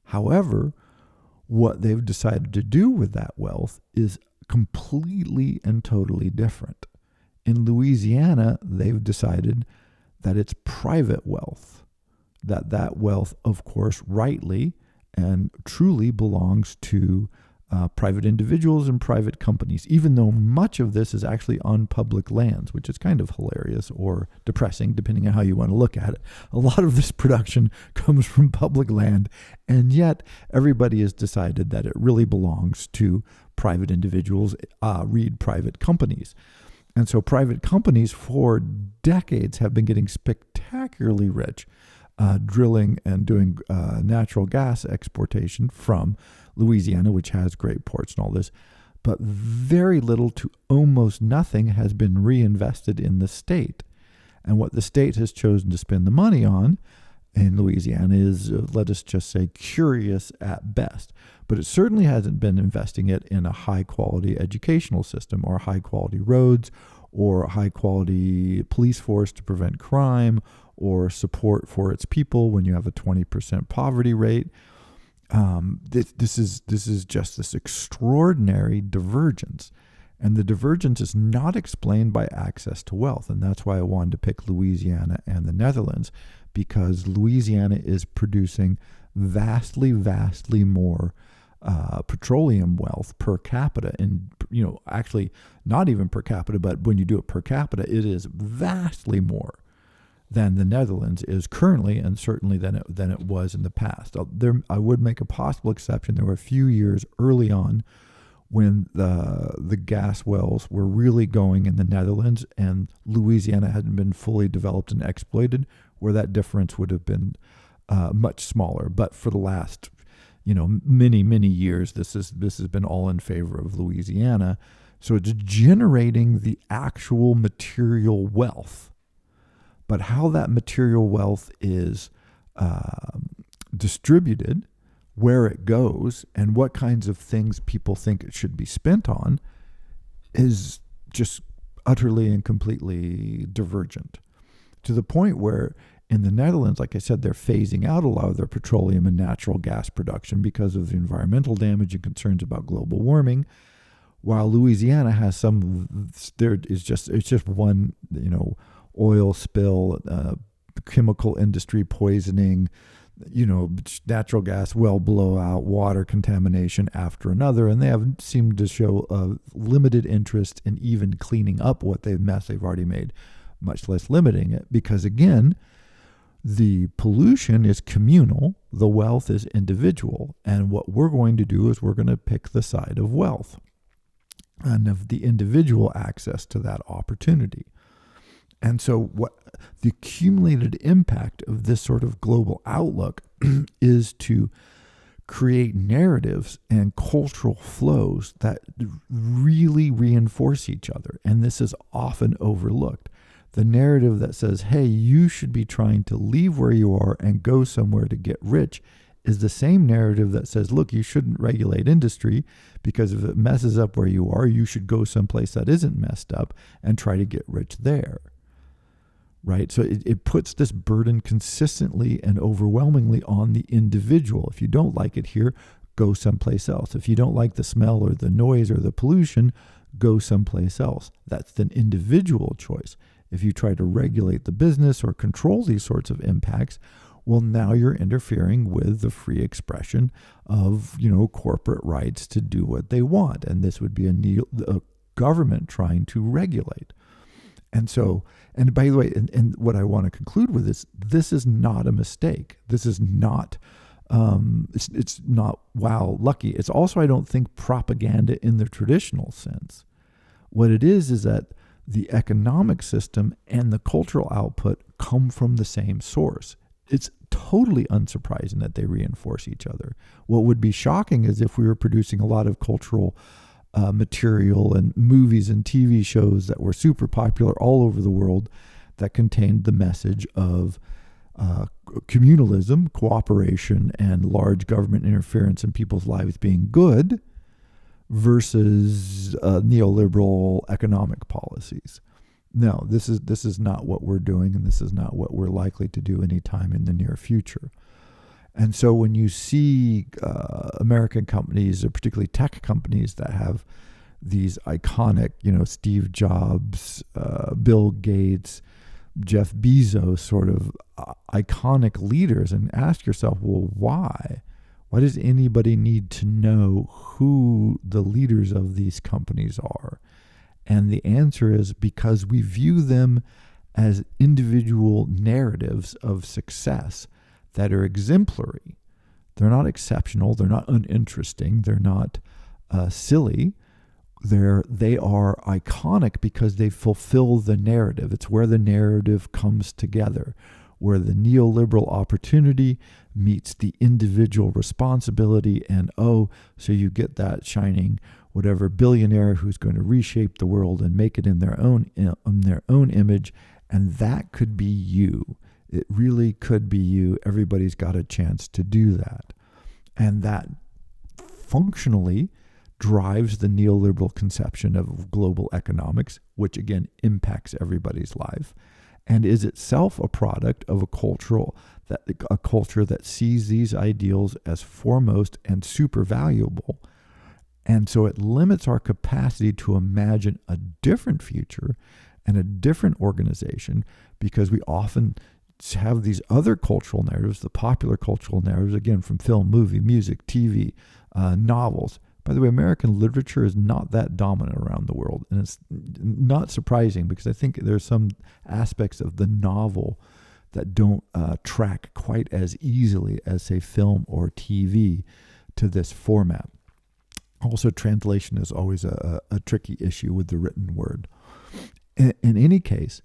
Speaker 1: However, what they've decided to do with that wealth is completely and totally different. In Louisiana, they've decided that it's private wealth, that wealth, of course, rightly and truly belongs to private individuals and private companies, even though much of this is actually on public lands, which is kind of hilarious or depressing, depending on how you want to look at it. A lot of this production comes from public land, and yet everybody has decided that it really belongs to private individuals, read private companies. And so private companies for decades have been getting spectacularly rich, drilling and doing natural gas exportation from Louisiana, which has great ports and all this. but very little to almost nothing has been reinvested in the state. And what the state has chosen to spend the money on in Louisiana is, let us just say, curious at best. But it certainly hasn't been investing it in a high-quality educational system or high-quality roads or a high-quality police force to prevent crime or support for its people when you have a 20% poverty rate. This is just this extraordinary divergence. And the divergence is not explained by access to wealth. And that's why I wanted to pick Louisiana and the Netherlands, because Louisiana is producing vastly more petroleum wealth per capita. And, actually not even per capita, but when you do it per capita, it is vastly more than the Netherlands is currently, and certainly than it was in the past. I would make a possible exception. There were a few years early on when the gas wells were really going in the Netherlands and Louisiana hadn't been fully developed and exploited, where that difference would have been much smaller. But for the last, many years, this has been all in favor of Louisiana. So it's generating the actual material wealth. But how that material wealth is distributed, where it goes, and what kinds of things people think it should be spent on is just utterly and completely divergent. To the point where in the Netherlands, like I said, they're phasing out a lot of their petroleum and natural gas production because of the environmental damage and concerns about global warming, while Louisiana has it's just one, oil spill, chemical industry poisoning, natural gas well blowout, water contamination after another, and they haven't seemed to show a limited interest in even cleaning up what mess they've already made, much less limiting it, because again, the pollution is communal, the wealth is individual, and what we're going to do is we're going to pick the side of wealth and of the individual access to that opportunity. And so what the accumulated impact of this sort of global outlook is to create narratives and cultural flows that really reinforce each other. And this is often overlooked. The narrative that says, hey, you should be trying to leave where you are and go somewhere to get rich is the same narrative that says, look, you shouldn't regulate industry because if it messes up where you are, you should go someplace that isn't messed up and try to get rich there. Right? So it puts this burden consistently and overwhelmingly on the individual. If you don't like it here, go someplace else. If you don't like the smell or the noise or the pollution, go someplace else. That's an individual choice. If you try to regulate the business or control these sorts of impacts, well, now you're interfering with the free expression of, corporate rights to do what they want. And this would be a government trying to regulate. And so, and by the way, and what I want to conclude with is, this is not a mistake. This is not, it's not, wow, lucky. It's also, I don't think, propaganda in the traditional sense. What it is that the economic system and the cultural output come from the same source. It's totally unsurprising that they reinforce each other. What would be shocking is if we were producing a lot of cultural material and movies and TV shows that were super popular all over the world that contained the message of communalism, cooperation, and large government interference in people's lives being good versus neoliberal economic policies. No, this is not what we're doing, and this is not what we're likely to do anytime in the near future. And so when you see American companies, or particularly tech companies that have these iconic, Steve Jobs, Bill Gates, Jeff Bezos, sort of iconic leaders, and ask yourself, well, why? Why does anybody need to know who the leaders of these companies are? And the answer is because we view them as individual narratives of success that are exemplary. They're not exceptional. They're not uninteresting. They're not silly. They are iconic because they fulfill the narrative. It's where the narrative comes together, where the neoliberal opportunity meets the individual responsibility, and so you get that shining whatever billionaire who's going to reshape the world and make it in their own image, and that could be you. It really could be you. Everybody's got a chance to do that. And that functionally drives the neoliberal conception of global economics, which again impacts everybody's life, and is itself a product of a culture that sees these ideals as foremost and super valuable. And so it limits our capacity to imagine a different future and a different organization, because we often have these other cultural narratives, the popular cultural narratives, again, from film, movie, music, TV, novels. By the way, American literature is not that dominant around the world. And it's not surprising, because I think there's some aspects of the novel that don't track quite as easily as, say, film or TV to this format. Also, translation is always a tricky issue with the written word. In any case,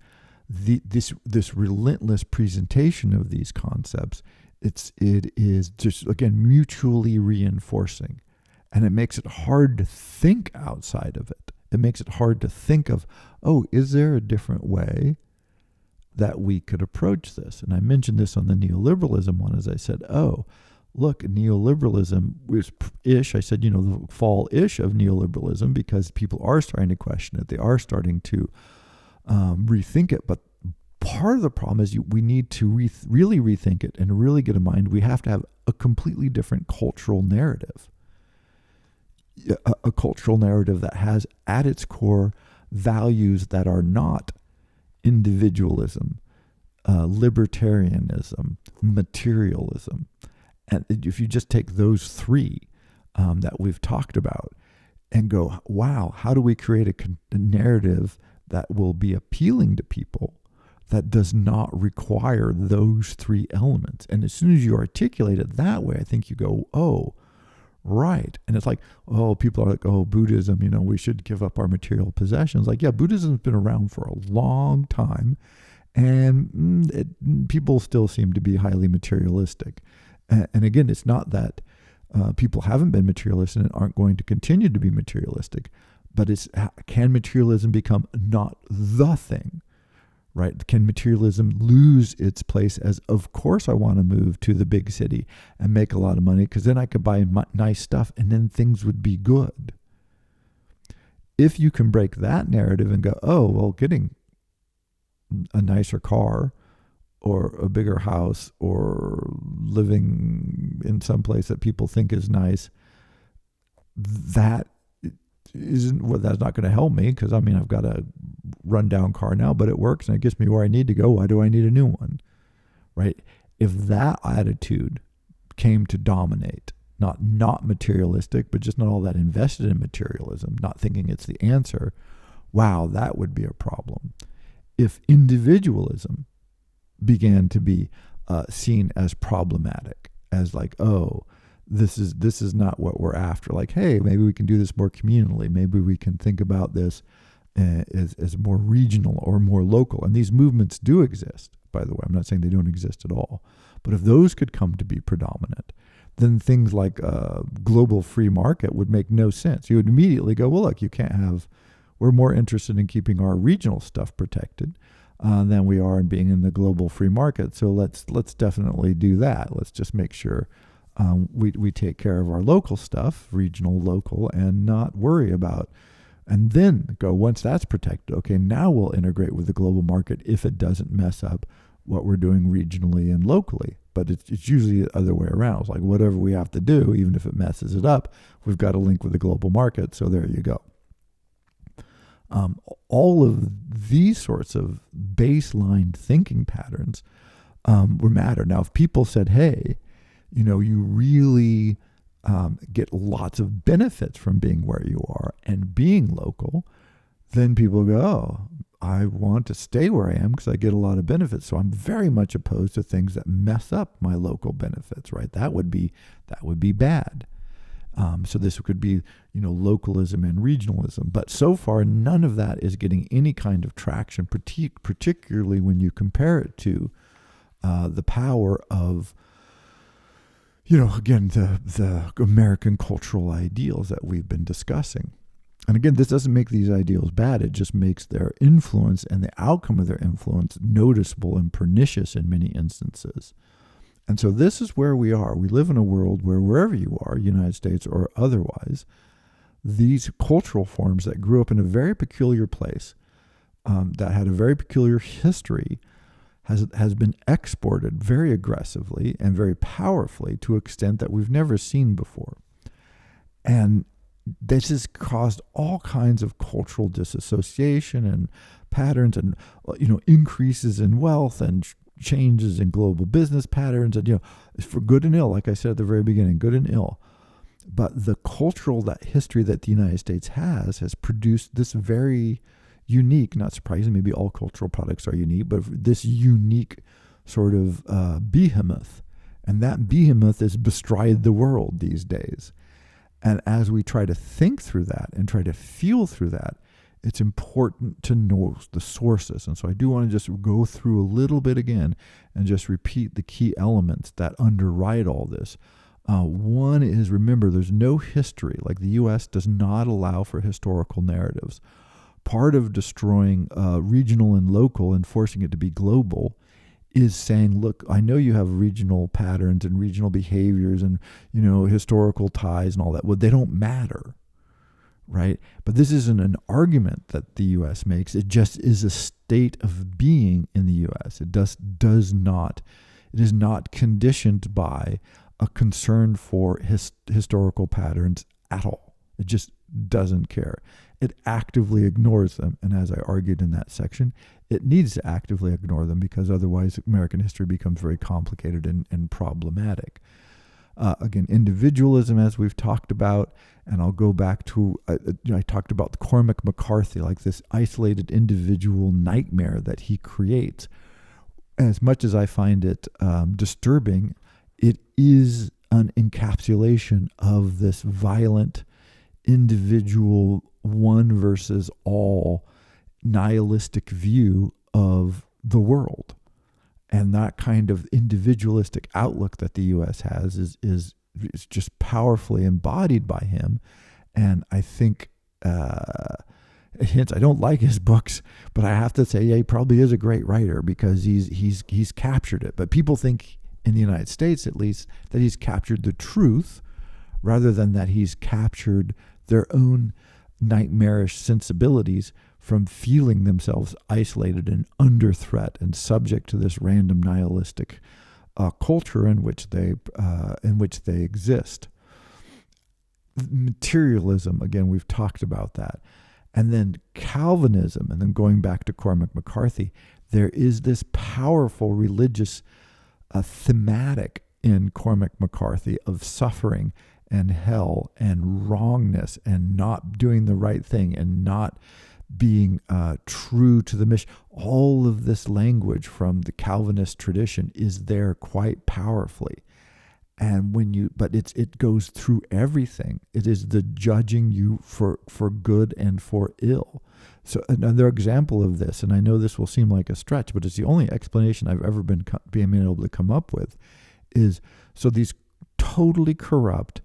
Speaker 1: this relentless presentation of these concepts, it is just, again, mutually reinforcing. And it makes it hard to think outside of it. It makes it hard to think of, oh, is there a different way that we could approach this? And I mentioned this on the neoliberalism one, as I said, oh, look, neoliberalism was ish. I said, the fall-ish of neoliberalism, because people are starting to question it. They are starting to rethink it. But part of the problem is we need to really rethink it and really get in mind we have to have a completely different cultural narrative. A cultural narrative that has at its core values that are not individualism, libertarianism, materialism. And if you just take those three that we've talked about and go, wow, how do we create a narrative that will be appealing to people that does not require those three elements? And as soon as you articulate it that way, I think you go, oh, right. And it's like, oh, people are like, oh, Buddhism, we should give up our material possessions. Like, yeah, Buddhism's been around for a long time, and people still seem to be highly materialistic. And again, it's not that people haven't been materialistic and aren't going to continue to be materialistic, but can materialism become not the thing? Right? Can materialism lose its place as, of course, I want to move to the big city and make a lot of money, because then I could buy nice stuff and then things would be good. If you can break that narrative and go, oh, well, getting a nicer car or a bigger house or living in some place that people think is nice, that's not going to help me, because I've got a rundown car now, but it works and it gets me where I need to go. Why do I need a new one? Right? If that attitude came to dominate, not materialistic, but just not all that invested in materialism, not thinking it's the answer, wow, that would be a problem. If individualism began to be seen as problematic, as like, oh, this is not what we're after. Like, hey, maybe we can do this more communally. Maybe we can think about this as more regional or more local. And these movements do exist, by the way. I'm not saying they don't exist at all. But if those could come to be predominant, then things like global free market would make no sense. You would immediately go, well, look, we're more interested in keeping our regional stuff protected than we are in being in the global free market. So let's definitely do that. Let's just make sure we take care of our local stuff, regional, local, and not worry about, and then go, once that's protected, okay, now we'll integrate with the global market if it doesn't mess up what we're doing regionally and locally. But it's usually the other way around. It's like, whatever we have to do, even if it messes it up, we've got to link with the global market. So there you go. All of these sorts of baseline thinking patterns would matter. Now, if people said, hey, you really get lots of benefits from being where you are and being local, then people go, oh, I want to stay where I am because I get a lot of benefits. So I'm very much opposed to things that mess up my local benefits, right? That would be bad. So this could be, localism and regionalism. But so far, none of that is getting any kind of traction, particularly when you compare it to the power of, again, the American cultural ideals that we've been discussing. And again, this doesn't make these ideals bad. It just makes their influence and the outcome of their influence noticeable and pernicious in many instances. And so this is where we are. We live in a world where wherever you are, United States or otherwise, these cultural forms that grew up in a very peculiar place, that had a very peculiar history, has been exported very aggressively and very powerfully to an extent that we've never seen before. And this has caused all kinds of cultural disassociation and patterns and, increases in wealth and changes in global business patterns, and, for good and ill, like I said at the very beginning, good and ill. But the cultural history that the United States has produced this very unique, not surprising, maybe all cultural products are unique, but this unique sort of behemoth. And that behemoth is bestride the world these days. And as we try to think through that and try to feel through that, it's important to know the sources. And so I do want to just go through a little bit again and just repeat the key elements that underwrite all this. One is, remember, there's no history. Like, the U.S. does not allow for historical narratives. Part of destroying regional and local and forcing it to be global is saying, look, I know you have regional patterns and regional behaviors and, historical ties and all that. Well, they don't matter, right? But this isn't an argument that the U.S. makes. It just is a state of being in the U.S. It does not, it is not conditioned by a concern for historical patterns at all. It just doesn't care. It actively ignores them. And as I argued in that section, it needs to actively ignore them because otherwise American history becomes very complicated and problematic. Again, individualism, as we've talked about, and I'll go back to, I talked about Cormac McCarthy, like this isolated individual nightmare that he creates. As much as I find it disturbing, it is an encapsulation of this violent individual one versus all nihilistic view of the world. And that kind of individualistic outlook that the U.S. has is just powerfully embodied by him. And I think, hence, I don't like his books, but I have to say, yeah, he probably is a great writer because he's captured it. But people think, in the United States at least, that he's captured the truth rather than that he's captured their own nightmarish sensibilities from feeling themselves isolated and under threat and subject to this random nihilistic culture in which they exist. Materialism, again, we've talked about that. And then Calvinism, and then going back to Cormac McCarthy, there is this powerful religious thematic in Cormac McCarthy of suffering and hell and wrongness and not doing the right thing and not being true to the mission. All of this language from the Calvinist tradition is there quite powerfully. And but it goes through everything. It is the judging you for good and for ill. So another example of this, and I know this will seem like a stretch, but it's the only explanation I've ever been able to come up with, is so these totally corrupt,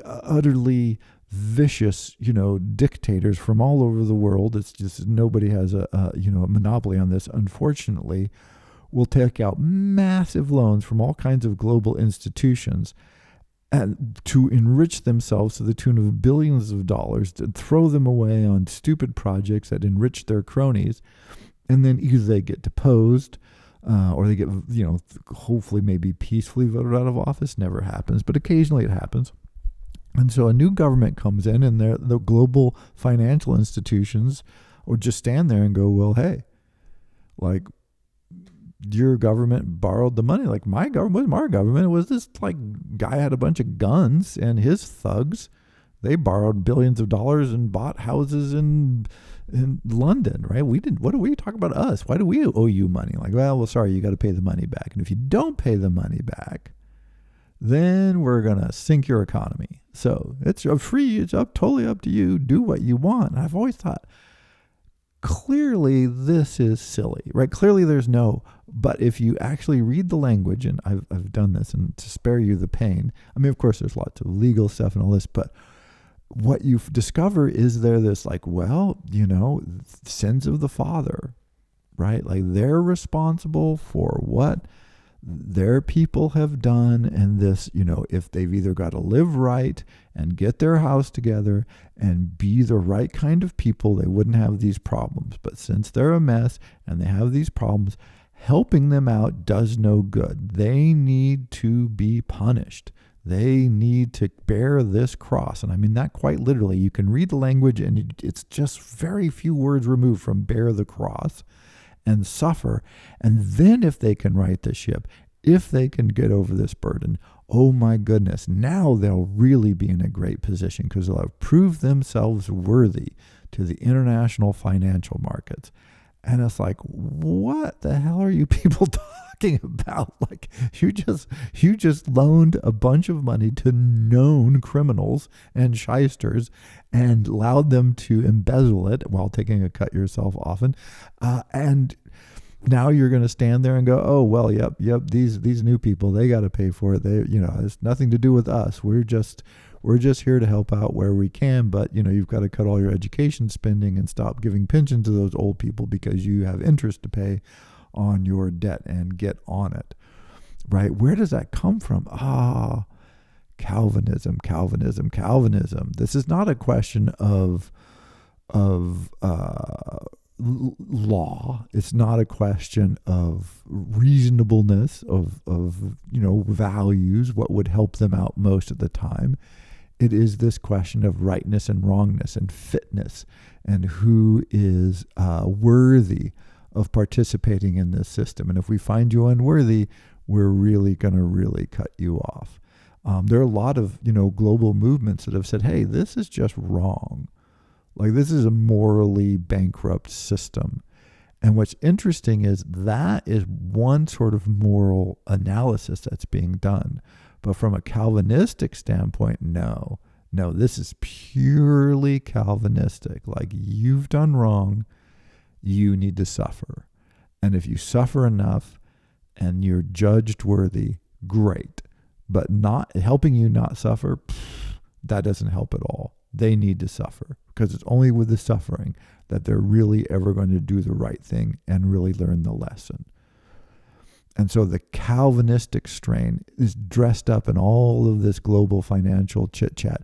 Speaker 1: utterly vicious, dictators from all over the world. It's just nobody has a monopoly on this, unfortunately, will take out massive loans from all kinds of global institutions and to enrich themselves to the tune of billions of dollars, to throw them away on stupid projects that enrich their cronies. And then either they get deposed or they get, hopefully maybe peacefully voted out of office. Never happens, but occasionally it happens. And so a new government comes in and the global financial institutions would just stand there and go, well, hey, like, your government borrowed the money. Like, my government wasn't our government. It was this guy had a bunch of guns and his thugs. They borrowed billions of dollars and bought houses in London, right? We didn't. What do we talk about us? Why do we owe you money? Like, well, sorry, you got to pay the money back. And if you don't pay the money back, then we're going to sink your economy. So it's free. It's totally up to you. Do what you want. And I've always thought, clearly this is silly, right? Clearly there's no But if you actually read the language, and I've done this, and to spare you the pain, I mean, of course, there's lots of legal stuff and all this, but what you discover is there this like, well, sins of the father, right? Like they're responsible for what their people have done. And this, if they've either got to live right and get their house together and be the right kind of people, they wouldn't have these problems. But since they're a mess and they have these problems, helping them out does no good. They need to be punished. They need to bear this cross. And I mean that quite literally. You can read the language and it's just very few words removed from bear the cross and suffer. And then if they can right the ship, if they can get over this burden, oh my goodness, now they'll really be in a great position because they'll have proved themselves worthy to the international financial markets. And it's like, what the hell are you people talking about? Like you just loaned a bunch of money to known criminals and shysters and allowed them to embezzle it while taking a cut yourself often. And now you're going to stand there and go, oh, well, yep. These new people, they got to pay for it. They, it's nothing to do with us. We're just here to help out where we can, but you've got to cut all your education spending and stop giving pension to those old people because you have interest to pay on your debt and get on it, right? Where does that come from? Calvinism. This is not a question of law. It's not a question of reasonableness of values, what would help them out most of the time. It is this question of rightness and wrongness and fitness and who is worthy of participating in this system. And if we find you unworthy, we're really going to really cut you off. There are a lot of, global movements that have said, hey, this is just wrong. Like this is a morally bankrupt system. And what's interesting is that is one sort of moral analysis that's being done. But from a Calvinistic standpoint, no, this is purely Calvinistic. Like you've done wrong, you need to suffer. And if you suffer enough and you're judged worthy, great. But not helping you not suffer, that doesn't help at all. They need to suffer because it's only with the suffering that they're really ever going to do the right thing and really learn the lesson. And so the Calvinistic strain is dressed up in all of this global financial chit-chat,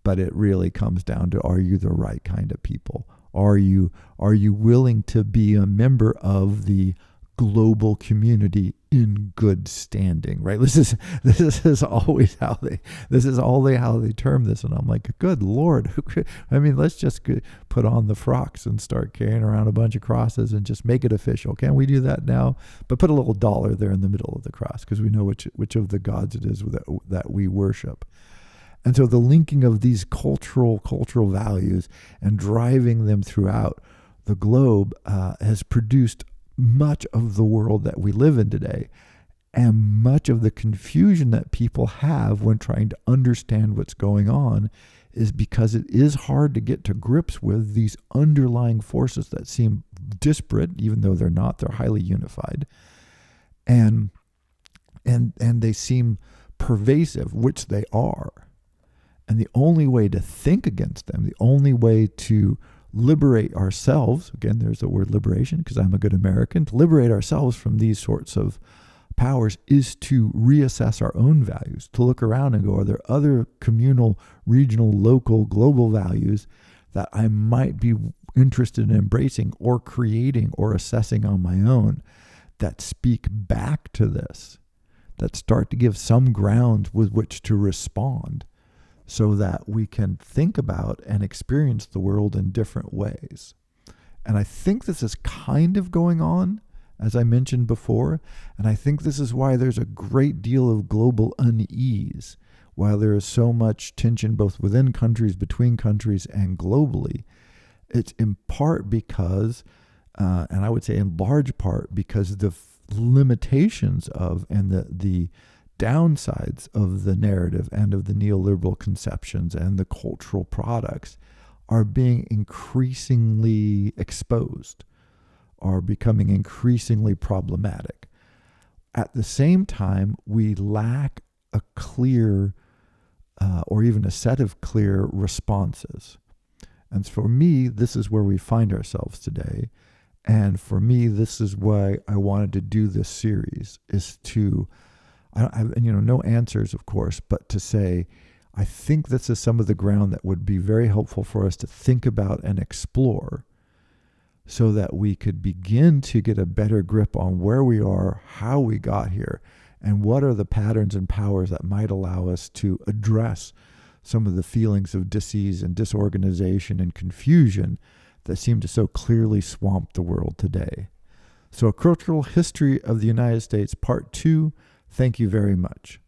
Speaker 1: but it really comes down to, are you the right kind of people? Are you willing to be a member of the global community in good standing, right? This is always how they term this. And I'm like, good Lord. I mean, let's just put on the frocks and start carrying around a bunch of crosses and just make it official. Can't we do that now? But put a little dollar there in the middle of the cross because we know which of the gods it is that we worship. And so the linking of these cultural values and driving them throughout the globe has produced much of the world that we live in today, and much of the confusion that people have when trying to understand what's going on is because it is hard to get to grips with these underlying forces that seem disparate, even though they're not. They're highly unified, and they seem pervasive, which they are. And the only way to think against them, the only way to liberate ourselves, again, there's the word liberation because I'm a good American, to liberate ourselves from these sorts of powers is to reassess our own values, to look around and go, are there other communal, regional, local, global values that I might be interested in embracing or creating or assessing on my own that speak back to this, that start to give some grounds with which to respond, so that we can think about and experience the world in different ways. And I think this is kind of going on, as I mentioned before, and I think this is why there's a great deal of global unease. While there is so much tension both within countries, between countries, and globally, it's in part because, and I would say in large part, because the limitations of and the downsides of the narrative and of the neoliberal conceptions and the cultural products are being increasingly exposed, are becoming increasingly problematic. at the same time, we lack a clear or even a set of clear responses. And for me, this is where we find ourselves today. And for me, this is why I wanted to do this series, is to, I don't have, no answers, of course, but to say, I think this is some of the ground that would be very helpful for us to think about and explore, so that we could begin to get a better grip on where we are, how we got here, and what are the patterns and powers that might allow us to address some of the feelings of dis-ease and disorganization and confusion that seem to so clearly swamp the world today. So, A Cultural History of the United States, Part 2. Thank you very much.